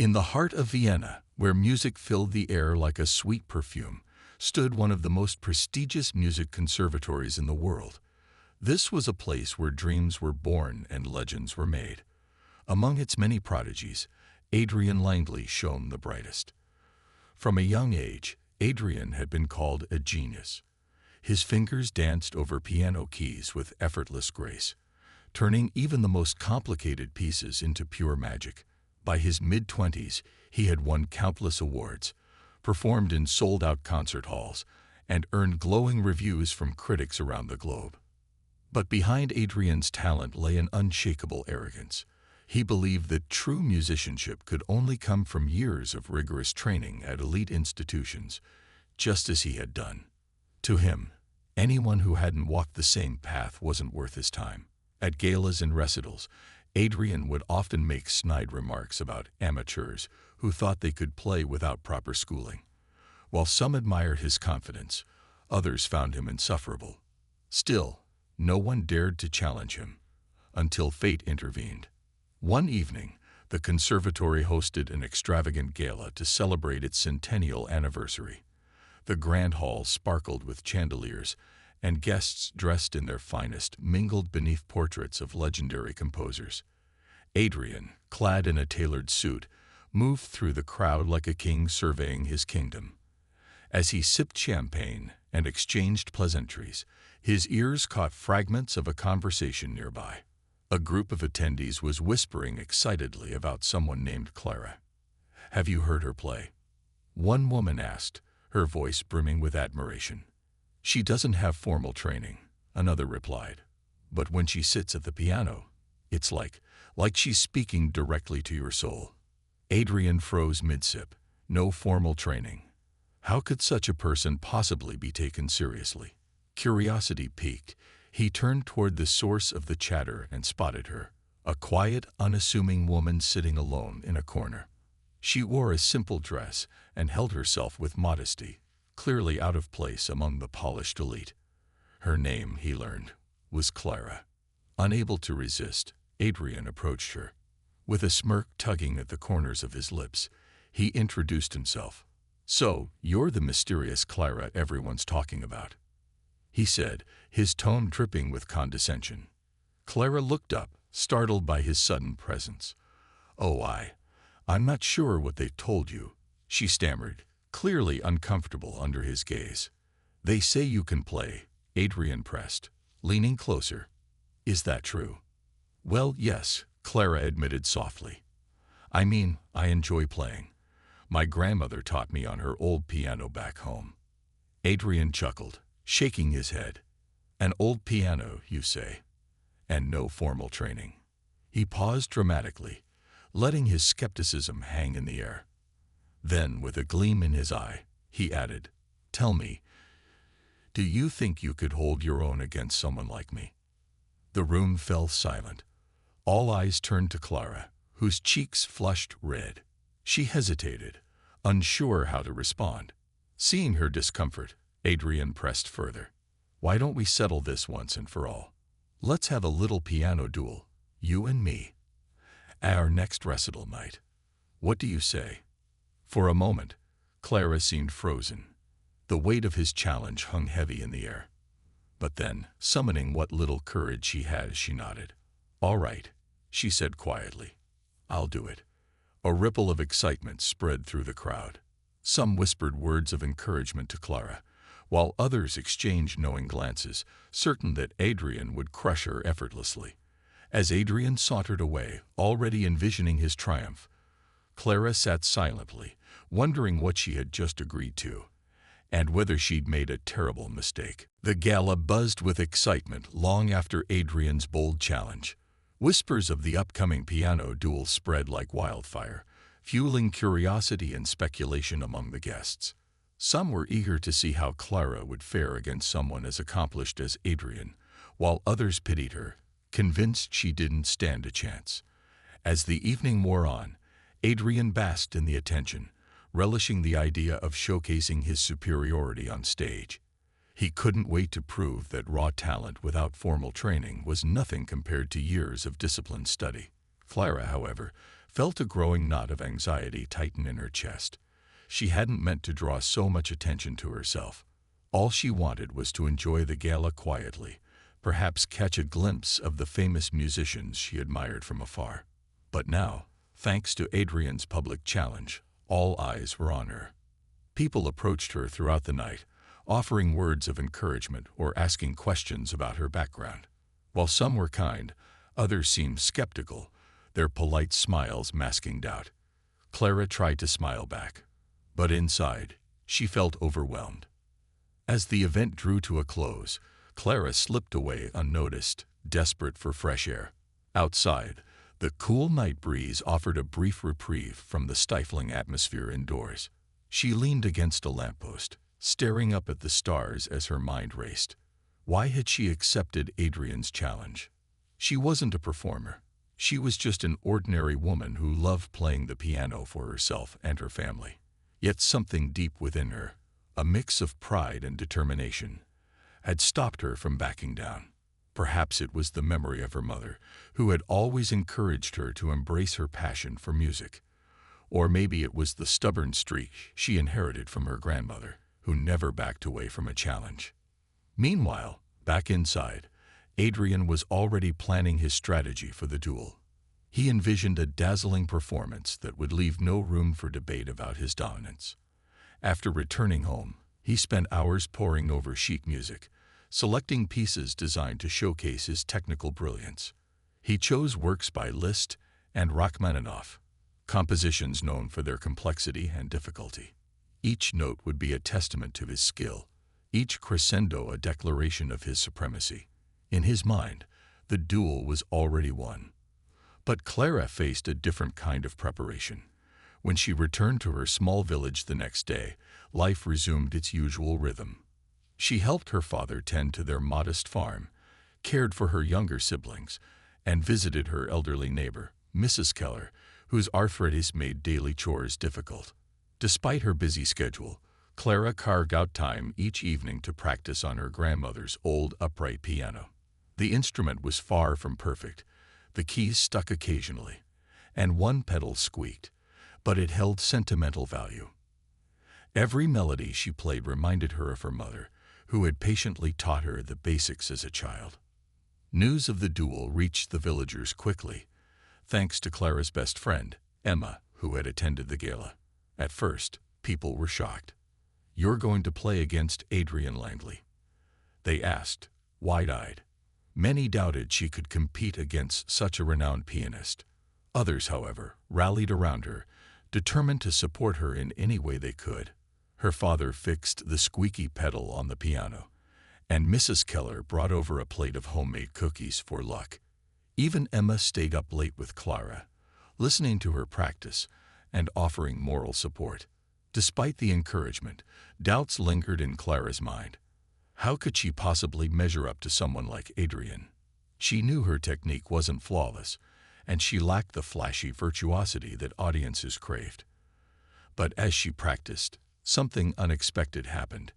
In the heart of Vienna, where music filled the air like a sweet perfume, stood one of the most prestigious music conservatories in the world. This was a place where dreams were born and legends were made. Among its many prodigies, Adrian Langley shone the brightest. From a young age, Adrian had been called a genius. His fingers danced over piano keys with effortless grace, turning even the most complicated pieces into pure magic. By his mid-20s, he had won countless awards, performed in sold-out concert halls, and earned glowing reviews from critics around the globe. But behind Adrian's talent lay an unshakable arrogance. He believed that true musicianship could only come from years of rigorous training at elite institutions, just as he had done. To him, anyone who hadn't walked the same path wasn't worth his time. At galas and recitals, Adrian would often make snide remarks about amateurs who thought they could play without proper schooling. While some admired his confidence, others found him insufferable. Still, no one dared to challenge him, until fate intervened. One evening, the conservatory hosted an extravagant gala to celebrate its centennial anniversary. The grand hall sparkled with chandeliers, and guests dressed in their finest mingled beneath portraits of legendary composers. Adrian, clad in a tailored suit, moved through the crowd like a king surveying his kingdom. As he sipped champagne and exchanged pleasantries, his ears caught fragments of a conversation nearby. A group of attendees was whispering excitedly about someone named Clara. "Have you heard her play?" one woman asked, her voice brimming with admiration. "She doesn't have formal training," another replied. "But when she sits at the piano, it's like she's speaking directly to your soul." Adrian froze mid-sip. No formal training. How could such a person possibly be taken seriously? Curiosity piqued. He turned toward the source of the chatter and spotted her, a quiet, unassuming woman sitting alone in a corner. She wore a simple dress and held herself with modesty, clearly out of place among the polished elite. Her name, he learned, was Clara. Unable to resist, Adrian approached her. With a smirk tugging at the corners of his lips, he introduced himself. "So, you're the mysterious Clara everyone's talking about," he said, his tone dripping with condescension. Clara looked up, startled by his sudden presence. "Oh, I'm not sure what they told you," she stammered, clearly uncomfortable under his gaze. "They say you can play," Adrian pressed, leaning closer. "Is that true?" "Well, yes," Clara admitted softly. "I mean, I enjoy playing. My grandmother taught me on her old piano back home." Adrian chuckled, shaking his head. "An old piano, you say? And no formal training?" He paused dramatically, letting his skepticism hang in the air. Then, with a gleam in his eye, he added, "Tell me, do you think you could hold your own against someone like me?" The room fell silent. All eyes turned to Clara, whose cheeks flushed red. She hesitated, unsure how to respond. Seeing her discomfort, Adrian pressed further. "Why don't we settle this once and for all? Let's have a little piano duel, you and me, at our next recital night. What do you say?" For a moment, Clara seemed frozen. The weight of his challenge hung heavy in the air. But then, summoning what little courage she had, she nodded. "All right," she said quietly. "I'll do it." A ripple of excitement spread through the crowd. Some whispered words of encouragement to Clara, while others exchanged knowing glances, certain that Adrian would crush her effortlessly. As Adrian sauntered away, already envisioning his triumph, Clara sat silently, wondering what she had just agreed to, and whether she'd made a terrible mistake. The gala buzzed with excitement long after Adrian's bold challenge. Whispers of the upcoming piano duel spread like wildfire, fueling curiosity and speculation among the guests. Some were eager to see how Clara would fare against someone as accomplished as Adrian, while others pitied her, convinced she didn't stand a chance. As the evening wore on, Adrian basked in the attention, relishing the idea of showcasing his superiority on stage. He couldn't wait to prove that raw talent without formal training was nothing compared to years of disciplined study. Clara, however, felt a growing knot of anxiety tighten in her chest. She hadn't meant to draw so much attention to herself. All she wanted was to enjoy the gala quietly, perhaps catch a glimpse of the famous musicians she admired from afar. But now, thanks to Adrian's public challenge, all eyes were on her. People approached her throughout the night, offering words of encouragement or asking questions about her background. While some were kind, others seemed skeptical, their polite smiles masking doubt. Clara tried to smile back, but inside, she felt overwhelmed. As the event drew to a close, Clara slipped away unnoticed, desperate for fresh air. Outside, the cool night breeze offered a brief reprieve from the stifling atmosphere indoors. She leaned against a lamppost, staring up at the stars as her mind raced. Why had she accepted Adrian's challenge? She wasn't a performer. She was just an ordinary woman who loved playing the piano for herself and her family. Yet something deep within her, a mix of pride and determination, had stopped her from backing down. Perhaps it was the memory of her mother, who had always encouraged her to embrace her passion for music. Or maybe it was the stubborn streak she inherited from her grandmother, who never backed away from a challenge. Meanwhile, back inside, Adrian was already planning his strategy for the duel. He envisioned a dazzling performance that would leave no room for debate about his dominance. After returning home, he spent hours poring over sheet music, selecting pieces designed to showcase his technical brilliance. He chose works by Liszt and Rachmaninoff, compositions known for their complexity and difficulty. Each note would be a testament to his skill, each crescendo a declaration of his supremacy. In his mind, the duel was already won. But Clara faced a different kind of preparation. When she returned to her small village the next day, life resumed its usual rhythm. She helped her father tend to their modest farm, cared for her younger siblings, and visited her elderly neighbor, Mrs. Keller, whose arthritis made daily chores difficult. Despite her busy schedule, Clara carved out time each evening to practice on her grandmother's old upright piano. The instrument was far from perfect. The keys stuck occasionally, and one pedal squeaked, but it held sentimental value. Every melody she played reminded her of her mother, who had patiently taught her the basics as a child. News of the duel reached the villagers quickly, thanks to Clara's best friend, Emma, who had attended the gala. At first, people were shocked. "You're going to play against Adrian Langley?" they asked, wide-eyed. Many doubted she could compete against such a renowned pianist. Others, however, rallied around her, determined to support her in any way they could. Her father fixed the squeaky pedal on the piano, and Mrs. Keller brought over a plate of homemade cookies for luck. Even Emma stayed up late with Clara, listening to her practice and offering moral support. Despite the encouragement, doubts lingered in Clara's mind. How could she possibly measure up to someone like Adrian? She knew her technique wasn't flawless, and she lacked the flashy virtuosity that audiences craved. But as she practiced, something unexpected happened.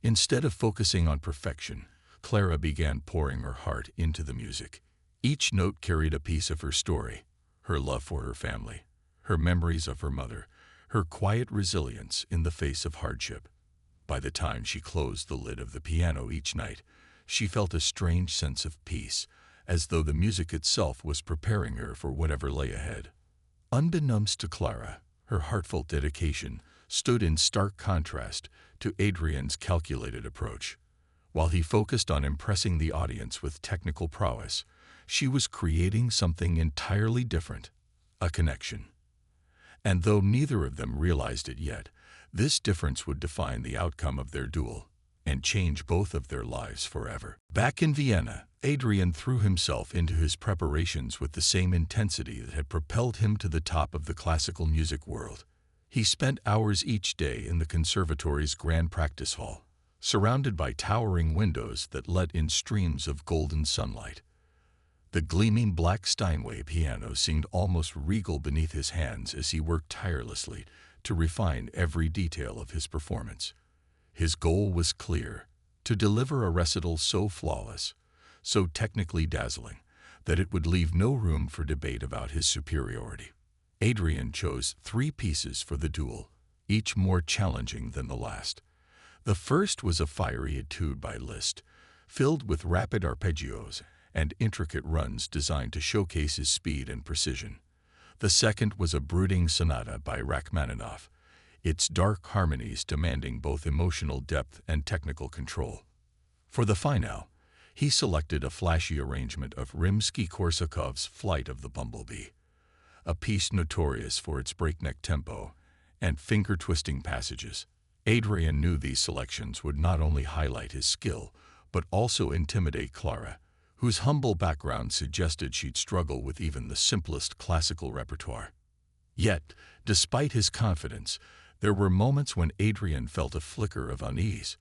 Instead of focusing on perfection, Clara began pouring her heart into the music. Each note carried a piece of her story, her love for her family, her memories of her mother, her quiet resilience in the face of hardship. By the time she closed the lid of the piano each night, she felt a strange sense of peace, as though the music itself was preparing her for whatever lay ahead. Unbeknownst to Clara, her heartfelt dedication stood in stark contrast to Adrian's calculated approach. While he focused on impressing the audience with technical prowess, she was creating something entirely different, a connection. And though neither of them realized it yet, this difference would define the outcome of their duel and change both of their lives forever. Back in Vienna, Adrian threw himself into his preparations with the same intensity that had propelled him to the top of the classical music world. He spent hours each day in the conservatory's grand practice hall, surrounded by towering windows that let in streams of golden sunlight. The gleaming black Steinway piano seemed almost regal beneath his hands as he worked tirelessly to refine every detail of his performance. His goal was clear: to deliver a recital so flawless, so technically dazzling, that it would leave no room for debate about his superiority. Adrian chose 3 pieces for the duel, each more challenging than the last. The first was a fiery etude by Liszt, filled with rapid arpeggios and intricate runs designed to showcase his speed and precision. The second was a brooding sonata by Rachmaninoff, its dark harmonies demanding both emotional depth and technical control. For the finale, he selected a flashy arrangement of Rimsky-Korsakov's Flight of the Bumblebee, a piece notorious for its breakneck tempo and finger-twisting passages. Adrian knew these selections would not only highlight his skill, but also intimidate Clara, whose humble background suggested she'd struggle with even the simplest classical repertoire. Yet, despite his confidence, there were moments when Adrian felt a flicker of unease.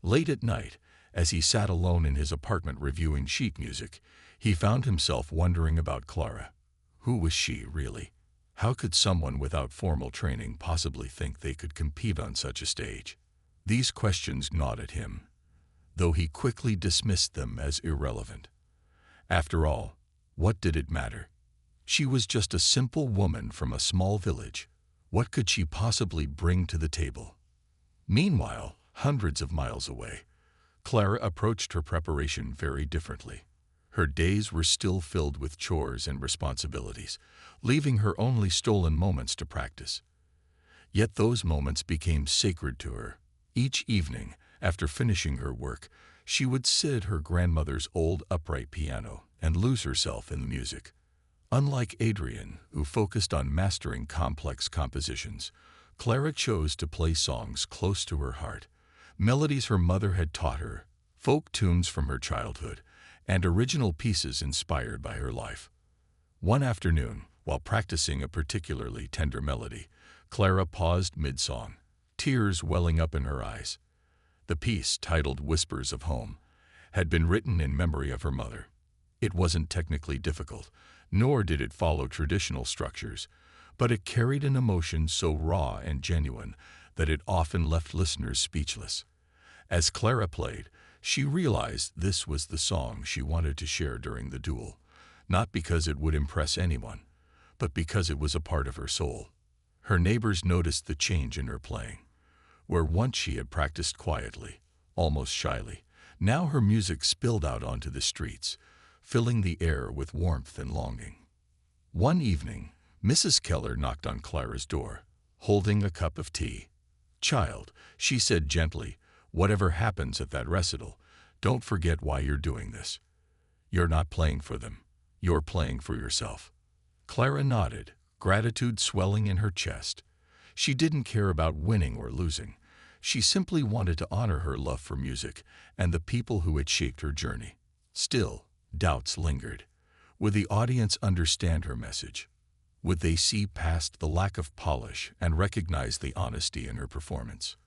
Late at night, as he sat alone in his apartment reviewing sheet music, he found himself wondering about Clara. Who was she, really? How could someone without formal training possibly think they could compete on such a stage? These questions gnawed at him, though he quickly dismissed them as irrelevant. After all, what did it matter? She was just a simple woman from a small village. What could she possibly bring to the table? Meanwhile, hundreds of miles away, Clara approached her preparation very differently. Her days were still filled with chores and responsibilities, leaving her only stolen moments to practice. Yet those moments became sacred to her. Each evening, after finishing her work, she would sit at her grandmother's old upright piano and lose herself in the music. Unlike Adrian, who focused on mastering complex compositions, Clara chose to play songs close to her heart, melodies her mother had taught her, folk tunes from her childhood, and original pieces inspired by her life. One afternoon, while practicing a particularly tender melody, Clara paused mid-song, tears welling up in her eyes. The piece, titled Whispers of Home, had been written in memory of her mother. It wasn't technically difficult, nor did it follow traditional structures, but it carried an emotion so raw and genuine that it often left listeners speechless. As Clara played, she realized this was the song she wanted to share during the duel, not because it would impress anyone, but because it was a part of her soul. Her neighbors noticed the change in her playing. Where once she had practiced quietly, almost shyly, now her music spilled out onto the streets, filling the air with warmth and longing. One evening, Mrs. Keller knocked on Clara's door, holding a cup of tea. "Child," she said gently, "whatever happens at that recital, don't forget why you're doing this. You're not playing for them. You're playing for yourself." Clara nodded, gratitude swelling in her chest. She didn't care about winning or losing. She simply wanted to honor her love for music and the people who had shaped her journey. Still, doubts lingered. Would the audience understand her message? Would they see past the lack of polish and recognize the honesty in her performance?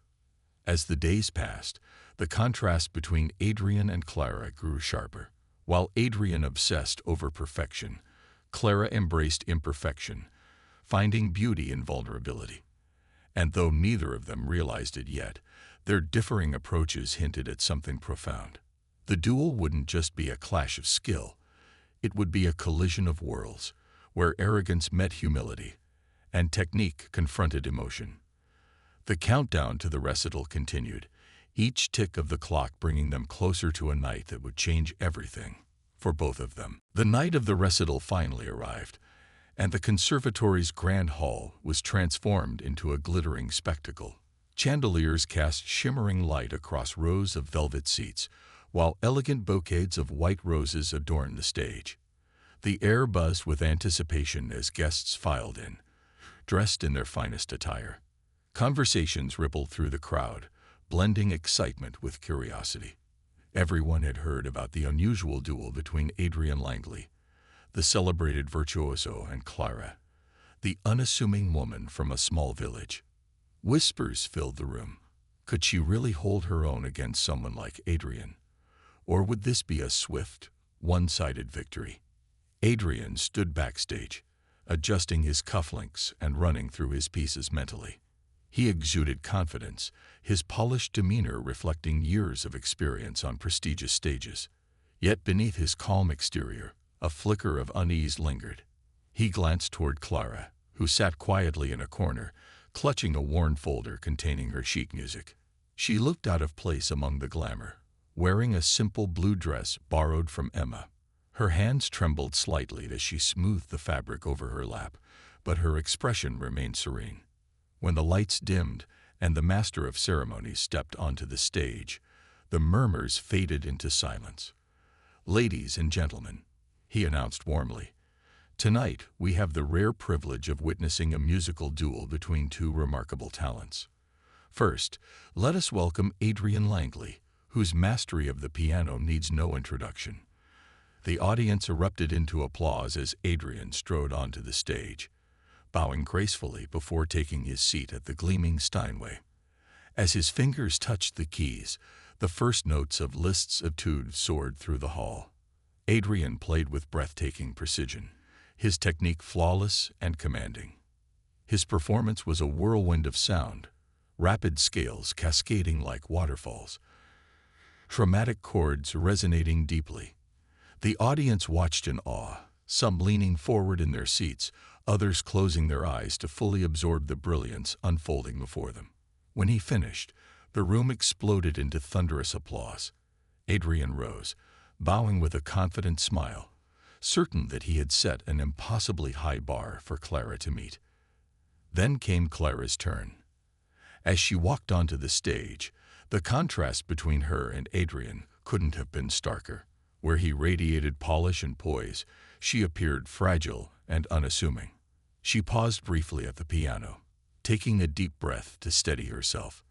As the days passed, the contrast between Adrian and Clara grew sharper. While Adrian obsessed over perfection, Clara embraced imperfection, finding beauty in vulnerability. And though neither of them realized it yet, their differing approaches hinted at something profound. The duel wouldn't just be a clash of skill. It would be a collision of worlds, where arrogance met humility, and technique confronted emotion. The countdown to the recital continued, each tick of the clock bringing them closer to a night that would change everything for both of them. The night of the recital finally arrived, and the conservatory's grand hall was transformed into a glittering spectacle. Chandeliers cast shimmering light across rows of velvet seats, while elegant bouquets of white roses adorned the stage. The air buzzed with anticipation as guests filed in, dressed in their finest attire. Conversations rippled through the crowd, blending excitement with curiosity. Everyone had heard about the unusual duel between Adrian Langley, the celebrated virtuoso, and Clara, the unassuming woman from a small village. Whispers filled the room. Could she really hold her own against someone like Adrian? Or would this be a swift, one-sided victory? Adrian stood backstage, adjusting his cufflinks and running through his pieces mentally. He exuded confidence, his polished demeanor reflecting years of experience on prestigious stages. Yet beneath his calm exterior, a flicker of unease lingered. He glanced toward Clara, who sat quietly in a corner, clutching a worn folder containing her sheet music. She looked out of place among the glamour, wearing a simple blue dress borrowed from Emma. Her hands trembled slightly as she smoothed the fabric over her lap, but her expression remained serene. When the lights dimmed and the master of ceremonies stepped onto the stage, the murmurs faded into silence. "Ladies and gentlemen," he announced warmly, "tonight we have the rare privilege of witnessing a musical duel between two remarkable talents. First, let us welcome Adrian Langley, whose mastery of the piano needs no introduction." The audience erupted into applause as Adrian strode onto the stage, bowing gracefully before taking his seat at the gleaming Steinway. As his fingers touched the keys, the first notes of Liszt's etude soared through the hall. Adrian played with breathtaking precision, his technique flawless and commanding. His performance was a whirlwind of sound, rapid scales cascading like waterfalls, chromatic chords resonating deeply. The audience watched in awe, some leaning forward in their seats, others closing their eyes to fully absorb the brilliance unfolding before them. When he finished, the room exploded into thunderous applause. Adrian rose, bowing with a confident smile, certain that he had set an impossibly high bar for Clara to meet. Then came Clara's turn. As she walked onto the stage, the contrast between her and Adrian couldn't have been starker. Where he radiated polish and poise, she appeared fragile and unassuming. She paused briefly at the piano, taking a deep breath to steady herself.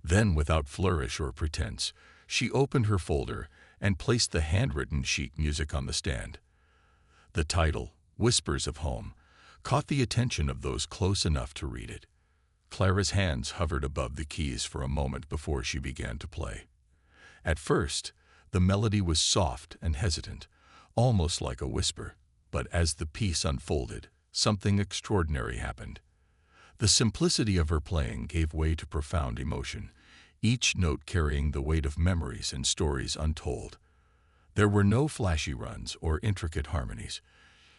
Then, without flourish or pretense, she opened her folder and placed the handwritten sheet music on the stand. The title, "Whispers of Home," caught the attention of those close enough to read it. Clara's hands hovered above the keys for a moment before she began to play. At first, the melody was soft and hesitant, almost like a whisper, but as the piece unfolded, something extraordinary happened. The simplicity of her playing gave way to profound emotion, each note carrying the weight of memories and stories untold. There were no flashy runs or intricate harmonies,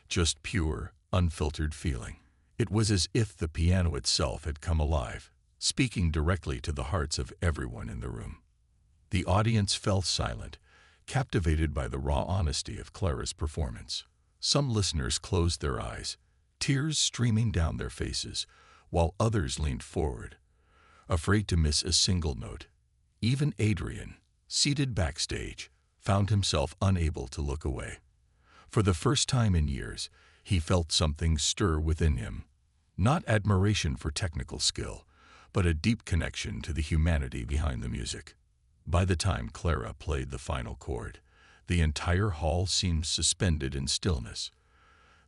just pure, unfiltered feeling. It was as if the piano itself had come alive, speaking directly to the hearts of everyone in the room. The audience fell silent, captivated by the raw honesty of Clara's performance. Some listeners closed their eyes, tears streaming down their faces, while others leaned forward, afraid to miss a single note. Even Adrian, seated backstage, found himself unable to look away. For the first time in years, he felt something stir within him, not admiration for technical skill, but a deep connection to the humanity behind the music. By the time Clara played the final chord, the entire hall seemed suspended in stillness.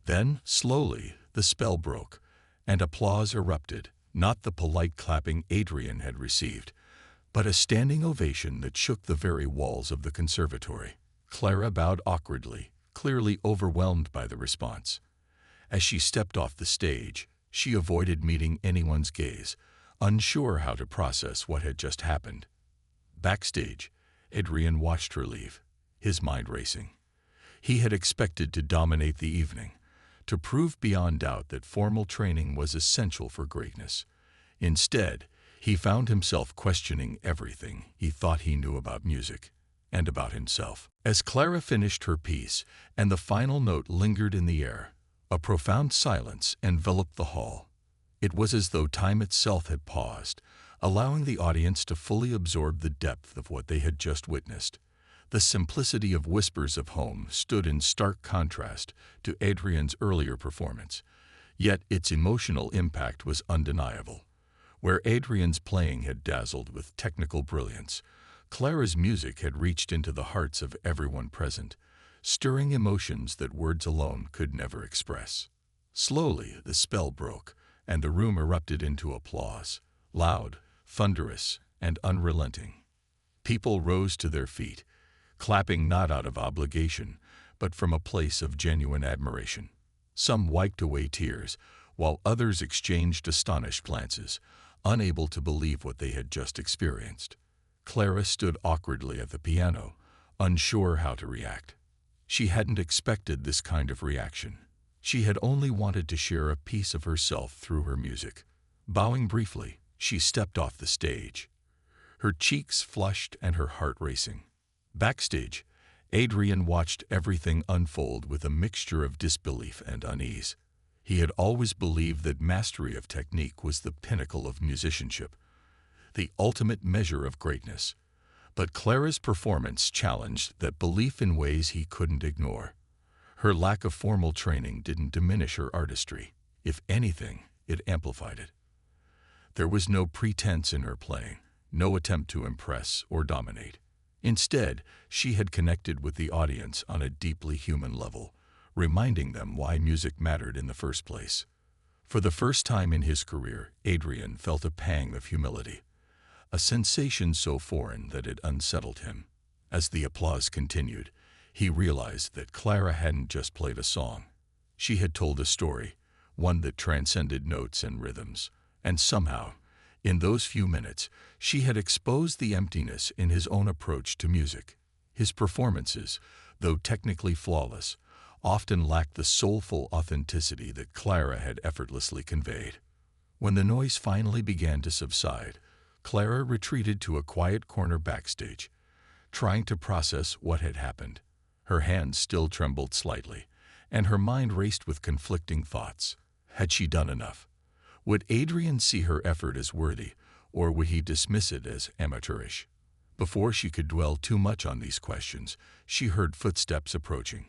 Then, slowly, the spell broke, and applause erupted, not the polite clapping Adrian had received, but a standing ovation that shook the very walls of the conservatory. Clara bowed awkwardly, clearly overwhelmed by the response. As she stepped off the stage, she avoided meeting anyone's gaze, unsure how to process what had just happened. Backstage, Adrian watched her leave, his mind racing. He had expected to dominate the evening, to prove beyond doubt that formal training was essential for greatness. Instead, he found himself questioning everything he thought he knew about music and about himself. As Clara finished her piece and the final note lingered in the air, a profound silence enveloped the hall. It was as though time itself had paused, allowing the audience to fully absorb the depth of what they had just witnessed. The simplicity of Whispers of Home stood in stark contrast to Adrian's earlier performance, yet its emotional impact was undeniable. Where Adrian's playing had dazzled with technical brilliance, Clara's music had reached into the hearts of everyone present, stirring emotions that words alone could never express. Slowly, the spell broke, and the room erupted into applause, loud, thunderous, and unrelenting. People rose to their feet, clapping not out of obligation, but from a place of genuine admiration. Some wiped away tears, while others exchanged astonished glances, unable to believe what they had just experienced. Clara stood awkwardly at the piano, unsure how to react. She hadn't expected this kind of reaction. She had only wanted to share a piece of herself through her music. Bowing briefly, she stepped off the stage, her cheeks flushed and her heart racing. Backstage, Adrian watched everything unfold with a mixture of disbelief and unease. He had always believed that mastery of technique was the pinnacle of musicianship, the ultimate measure of greatness. But Clara's performance challenged that belief in ways he couldn't ignore. Her lack of formal training didn't diminish her artistry. If anything, it amplified it. There was no pretense in her playing, no attempt to impress or dominate. Instead, she had connected with the audience on a deeply human level, reminding them why music mattered in the first place. For the first time in his career, Adrian felt a pang of humility, a sensation so foreign that it unsettled him. As the applause continued, he realized that Clara hadn't just played a song. She had told a story, one that transcended notes and rhythms. And somehow, in those few minutes, she had exposed the emptiness in his own approach to music. His performances, though technically flawless, often lacked the soulful authenticity that Clara had effortlessly conveyed. When the noise finally began to subside, Clara retreated to a quiet corner backstage, trying to process what had happened. Her hands still trembled slightly, and her mind raced with conflicting thoughts. Had she done enough? Would Adrian see her effort as worthy, or would he dismiss it as amateurish? Before she could dwell too much on these questions, she heard footsteps approaching.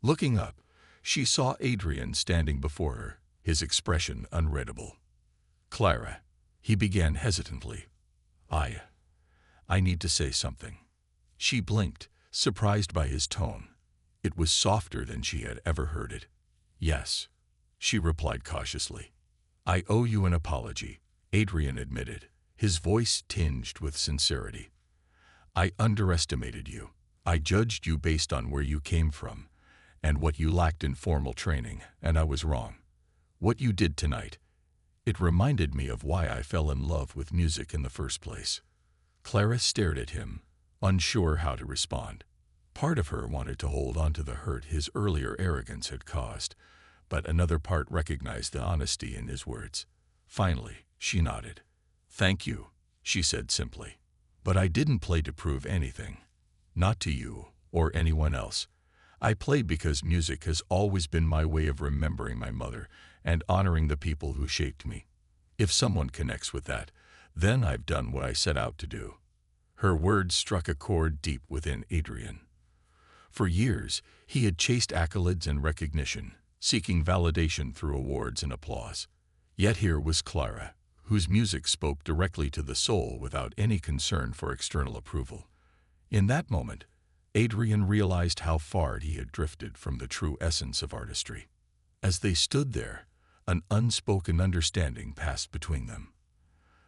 Looking up, she saw Adrian standing before her, his expression unreadable. "Clara," he began hesitantly. I need to say something." She blinked, surprised by his tone. It was softer than she had ever heard it. "Yes," she replied cautiously. "I owe you an apology," Adrian admitted, his voice tinged with sincerity. "I underestimated you. I judged you based on where you came from and what you lacked in formal training, and I was wrong. What you did tonight, it reminded me of why I fell in love with music in the first place." Clara stared at him, unsure how to respond. Part of her wanted to hold on to the hurt his earlier arrogance had caused, but another part recognized the honesty in his words. Finally, she nodded. "Thank you," she said simply. "But I didn't play to prove anything. Not to you or anyone else. I played because music has always been my way of remembering my mother and honoring the people who shaped me. If someone connects with that, then I've done what I set out to do." Her words struck a chord deep within Adrian. For years, he had chased accolades and recognition, seeking validation through awards and applause. Yet here was Clara, whose music spoke directly to the soul without any concern for external approval. In that moment, Adrian realized how far he had drifted from the true essence of artistry. As they stood there, an unspoken understanding passed between them.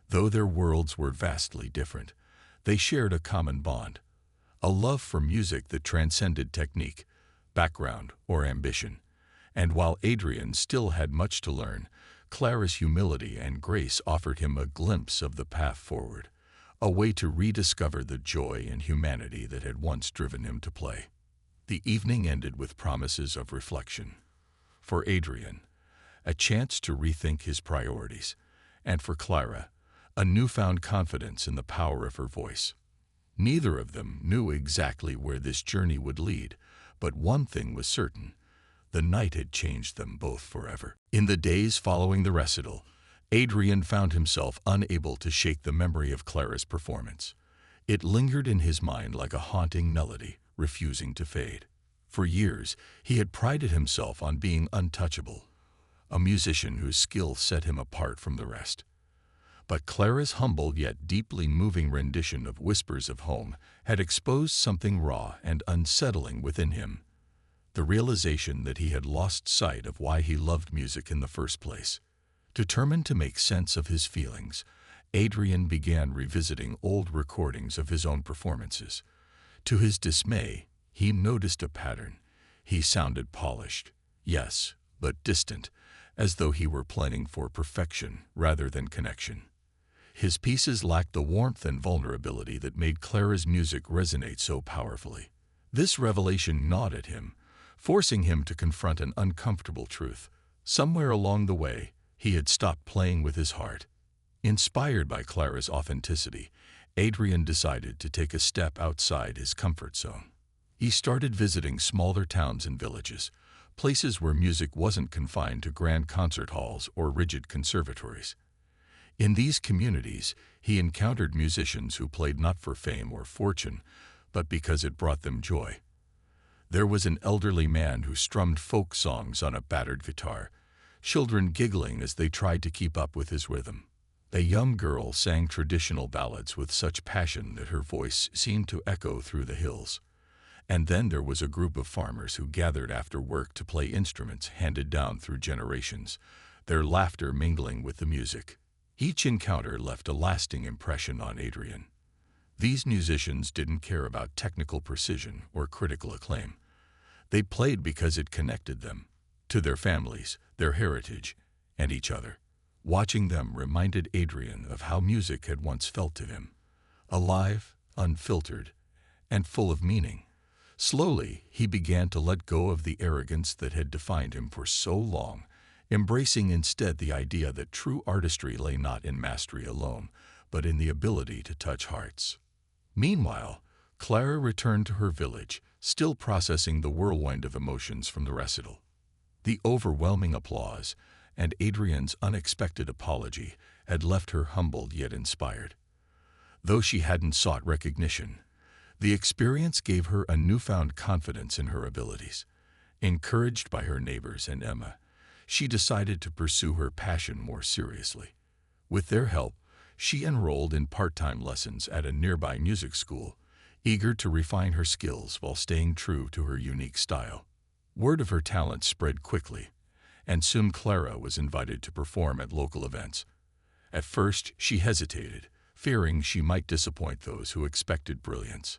Though their worlds were vastly different, they shared a common bond, a love for music that transcended technique, background, or ambition. And while Adrian still had much to learn, Clara's humility and grace offered him a glimpse of the path forward, a way to rediscover the joy and humanity that had once driven him to play. The evening ended with promises of reflection. For Adrian, a chance to rethink his priorities, and for Clara, a newfound confidence in the power of her voice. Neither of them knew exactly where this journey would lead, but one thing was certain: the night had changed them both forever. In the days following the recital, Adrian found himself unable to shake the memory of Clara's performance. It lingered in his mind like a haunting melody, refusing to fade. For years, he had prided himself on being untouchable, a musician whose skill set him apart from the rest. But Clara's humble yet deeply moving rendition of Whispers of Home had exposed something raw and unsettling within him, the realization that he had lost sight of why he loved music in the first place. Determined to make sense of his feelings, Adrian began revisiting old recordings of his own performances. To his dismay, he noticed a pattern. He sounded polished, yes, but distant, as though he were playing for perfection rather than connection. His pieces lacked the warmth and vulnerability that made Clara's music resonate so powerfully. This revelation gnawed at him, forcing him to confront an uncomfortable truth. Somewhere along the way, he had stopped playing with his heart. Inspired by Clara's authenticity, Adrian decided to take a step outside his comfort zone. He started visiting smaller towns and villages, places where music wasn't confined to grand concert halls or rigid conservatories. In these communities, he encountered musicians who played not for fame or fortune, but because it brought them joy. There was an elderly man who strummed folk songs on a battered guitar, children giggling as they tried to keep up with his rhythm. A young girl sang traditional ballads with such passion that her voice seemed to echo through the hills. And then there was a group of farmers who gathered after work to play instruments handed down through generations, their laughter mingling with the music. Each encounter left a lasting impression on Adrian. These musicians didn't care about technical precision or critical acclaim. They played because it connected them to their families, their heritage, and each other. Watching them reminded Adrian of how music had once felt to him, alive, unfiltered, and full of meaning. Slowly, he began to let go of the arrogance that had defined him for so long, embracing instead the idea that true artistry lay not in mastery alone, but in the ability to touch hearts. Meanwhile, Clara returned to her village, still processing the whirlwind of emotions from the recital. The overwhelming applause and Adrian's unexpected apology had left her humbled yet inspired. Though she hadn't sought recognition, the experience gave her a newfound confidence in her abilities. Encouraged by her neighbors and Emma, she decided to pursue her passion more seriously. With their help, she enrolled in part-time lessons at a nearby music school, eager to refine her skills while staying true to her unique style. Word of her talent spread quickly, and soon Clara was invited to perform at local events. At first, she hesitated, fearing she might disappoint those who expected brilliance.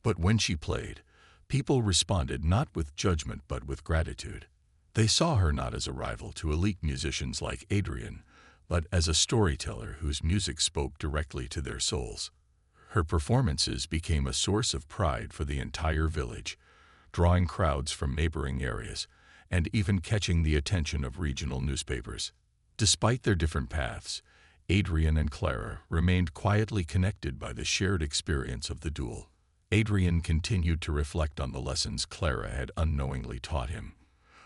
But when she played, people responded not with judgment but with gratitude. They saw her not as a rival to elite musicians like Adrian, but as a storyteller whose music spoke directly to their souls. Her performances became a source of pride for the entire village, drawing crowds from neighboring areas, and even catching the attention of regional newspapers. Despite their different paths, Adrian and Clara remained quietly connected by the shared experience of the duel. Adrian continued to reflect on the lessons Clara had unknowingly taught him,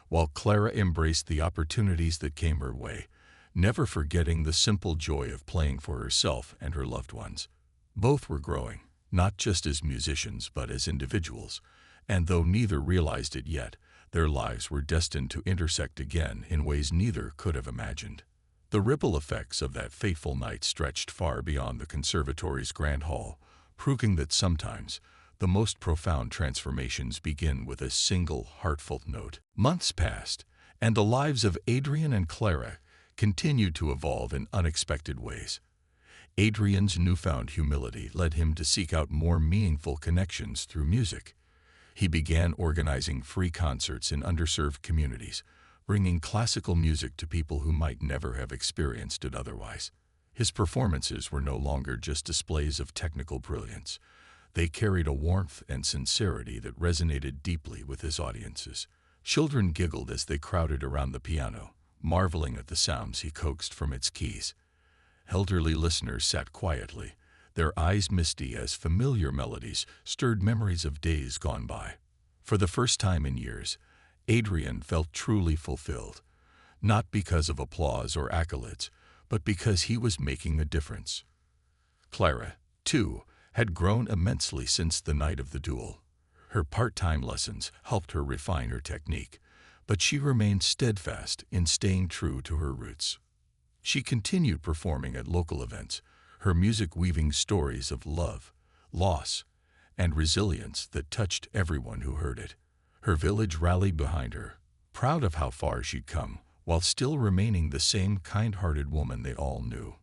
while Clara embraced the opportunities that came her way, never forgetting the simple joy of playing for herself and her loved ones. Both were growing, not just as musicians but as individuals, and though neither realized it yet, their lives were destined to intersect again in ways neither could have imagined. The ripple effects of that fateful night stretched far beyond the conservatory's grand hall, proving that sometimes the most profound transformations begin with a single heartfelt note. Months passed, and the lives of Adrian and Clara continued to evolve in unexpected ways. Adrian's newfound humility led him to seek out more meaningful connections through music. He began organizing free concerts in underserved communities, bringing classical music to people who might never have experienced it otherwise. His performances were no longer just displays of technical brilliance. They carried a warmth and sincerity that resonated deeply with his audiences. Children giggled as they crowded around the piano, marveling at the sounds he coaxed from its keys. Elderly listeners sat quietly, their eyes misty as familiar melodies stirred memories of days gone by. For the first time in years, Adrian felt truly fulfilled, not because of applause or accolades, but because he was making a difference. Clara, too, had grown immensely since the night of the duel. Her part-time lessons helped her refine her technique, but she remained steadfast in staying true to her roots. She continued performing at local events, her music weaving stories of love, loss, and resilience that touched everyone who heard it. Her village rallied behind her, proud of how far she'd come, while still remaining the same kind-hearted woman they all knew.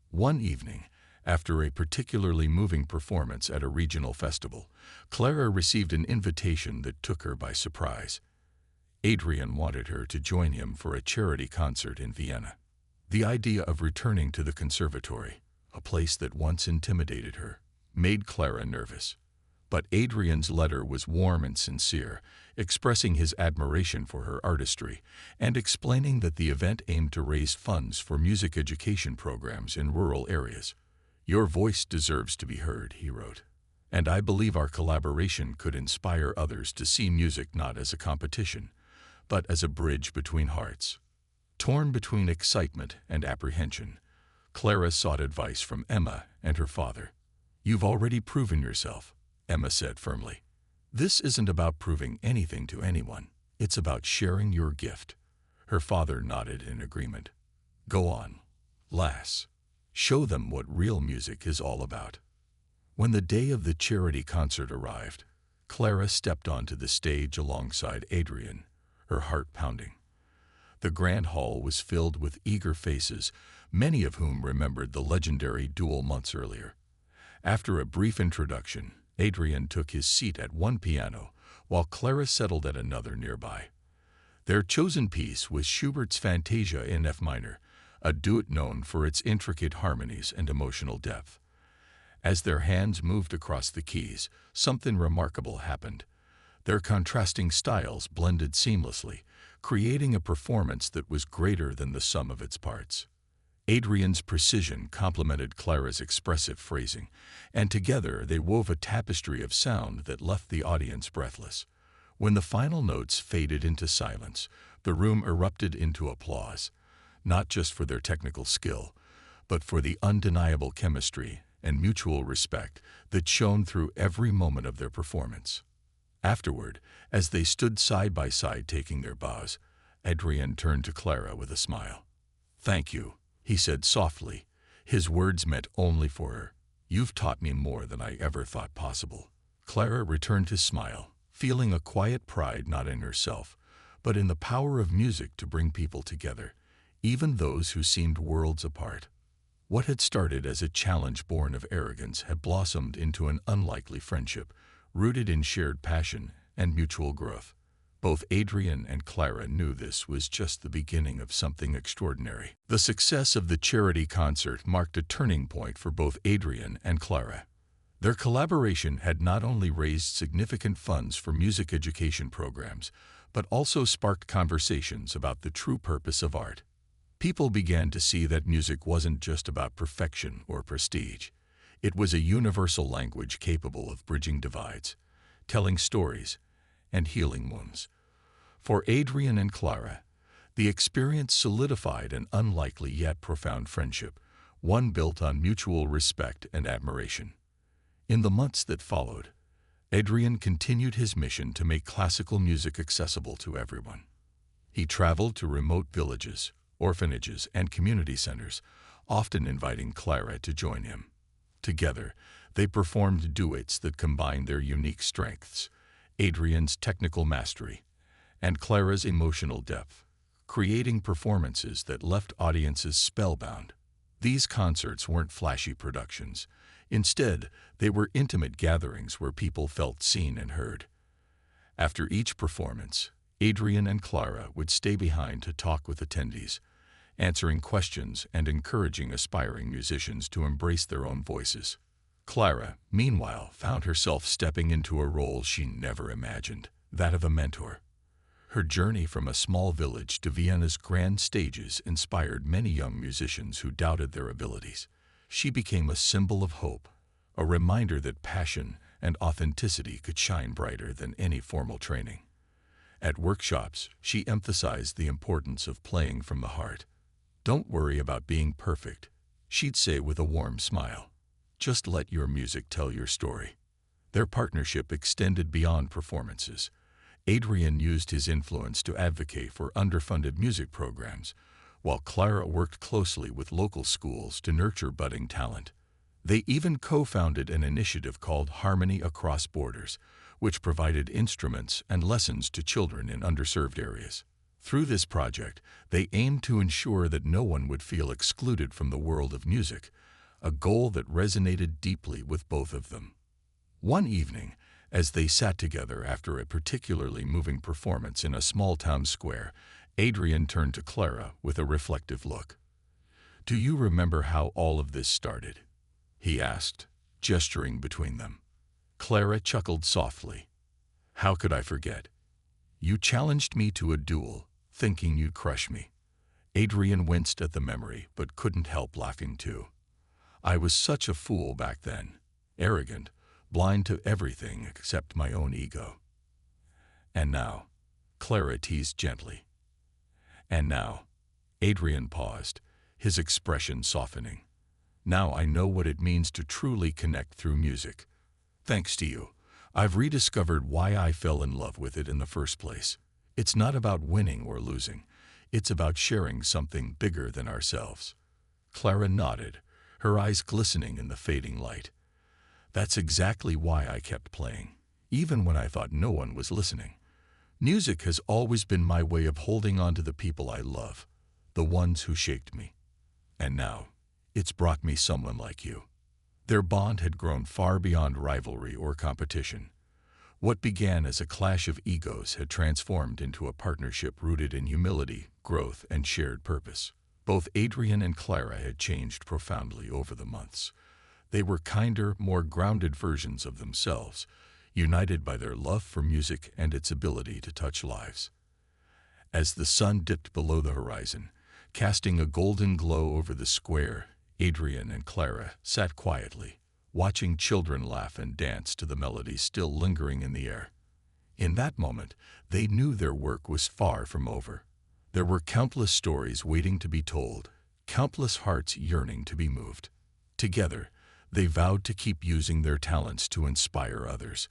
One evening, after a particularly moving performance at a regional festival, Clara received an invitation that took her by surprise. Adrian wanted her to join him for a charity concert in Vienna. The idea of returning to the conservatory, a place that once intimidated her, made Clara nervous. But Adrian's letter was warm and sincere, expressing his admiration for her artistry and explaining that the event aimed to raise funds for music education programs in rural areas. "Your voice deserves to be heard," he wrote, "and I believe our collaboration could inspire others to see music not as a competition, but as a bridge between hearts." Torn between excitement and apprehension, Clara sought advice from Emma and her father. "You've already proven yourself," Emma said firmly. "This isn't about proving anything to anyone. It's about sharing your gift." Her father nodded in agreement. "Go on, lass. Show them what real music is all about." When the day of the charity concert arrived, Clara stepped onto the stage alongside Adrian, her heart pounding. The grand hall was filled with eager faces, many of whom remembered the legendary Duel months earlier. After a brief introduction, Adrian took his seat at one piano, while Clara settled at another nearby. Their chosen piece was Schubert's Fantasia in F minor, a duet known for its intricate harmonies and emotional depth. As their hands moved across the keys, something remarkable happened. Their contrasting styles blended seamlessly, creating a performance that was greater than the sum of its parts. Adrian's precision complemented Clara's expressive phrasing, and together they wove a tapestry of sound that left the audience breathless. When the final notes faded into silence, the room erupted into applause, not just for their technical skill, but for the undeniable chemistry and mutual respect that shone through every moment of their performance. Afterward, as they stood side by side taking their bows, Adrian turned to Clara with a smile. "Thank you," he said softly, his words meant only for her. "You've taught me more than I ever thought possible." Clara returned his smile, feeling a quiet pride not in herself, but in the power of music to bring people together, even those who seemed worlds apart. What had started as a challenge born of arrogance had blossomed into an unlikely friendship, rooted in shared passion and mutual growth. Both Adrian and Clara knew this was just the beginning of something extraordinary. The success of the charity concert marked a turning point for both Adrian and Clara. Their collaboration had not only raised significant funds for music education programs, but also sparked conversations about the true purpose of art. People began to see that music wasn't just about perfection or prestige. It was a universal language capable of bridging divides, telling stories, and healing wounds. For Adrian and Clara, the experience solidified an unlikely yet profound friendship, one built on mutual respect and admiration. In the months that followed, Adrian continued his mission to make classical music accessible to everyone. He traveled to remote villages, orphanages, and community centers, often inviting Clara to join him. Together, they performed duets that combined their unique strengths, Adrian's technical mastery and Clara's emotional depth, creating performances that left audiences spellbound. These concerts weren't flashy productions. Instead, they were intimate gatherings where people felt seen and heard. After each performance, Adrian and Clara would stay behind to talk with attendees, answering questions and encouraging aspiring musicians to embrace their own voices. Clara, meanwhile, found herself stepping into a role she never imagined, that of a mentor. Her journey from a small village to Vienna's grand stages inspired many young musicians who doubted their abilities. She became a symbol of hope, a reminder that passion and authenticity could shine brighter than any formal training. At workshops, she emphasized the importance of playing from the heart. "Don't worry about being perfect," she'd say with a warm smile. "Just let your music tell your story." Their partnership extended beyond performances. Adrian used his influence to advocate for underfunded music programs, while Clara worked closely with local schools to nurture budding talent. They even co-founded an initiative called Harmony Across Borders, which provided instruments and lessons to children in underserved areas. Through this project, they aimed to ensure that no one would feel excluded from the world of music, a goal that resonated deeply with both of them. One evening, as they sat together after a particularly moving performance in a small town square, Adrian turned to Clara with a reflective look. "Do you remember how all of this started?" he asked, gesturing between them. Clara chuckled softly. How could I forget? You challenged me to a duel, thinking you'd crush me. Adrian winced at the memory, but couldn't help laughing too. I was such a fool back then, arrogant, blind to everything except my own ego. And now, Clara teased gently. And now, Adrian paused, his expression softening. Now I know what it means to truly connect through music. Thanks to you, I've rediscovered why I fell in love with it in the first place. It's not about winning or losing. It's about sharing something bigger than ourselves. Clara nodded, her eyes glistening in the fading light. That's exactly why I kept playing, even when I thought no one was listening. Music has always been my way of holding on to the people I love, the ones who shaped me. And now, it's brought me someone like you. Their bond had grown far beyond rivalry or competition. What began as a clash of egos had transformed into a partnership rooted in humility, growth, and shared purpose. Both Adrian and Clara had changed profoundly over the months. They were kinder, more grounded versions of themselves, united by their love for music and its ability to touch lives. As the sun dipped below the horizon, casting a golden glow over the square, Adrian and Clara sat quietly, watching children laugh and dance to the melody still lingering in the air. In that moment, they knew their work was far from over. There were countless stories waiting to be told, countless hearts yearning to be moved. Together, they vowed to keep using their talents to inspire others,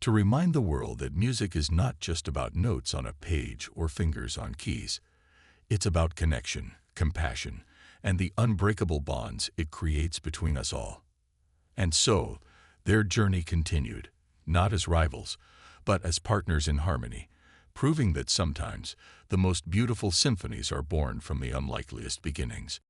to remind the world that music is not just about notes on a page or fingers on keys. It's about connection, compassion, and the unbreakable bonds it creates between us all. And so, their journey continued, not as rivals, but as partners in harmony, proving that sometimes the most beautiful symphonies are born from the unlikeliest beginnings.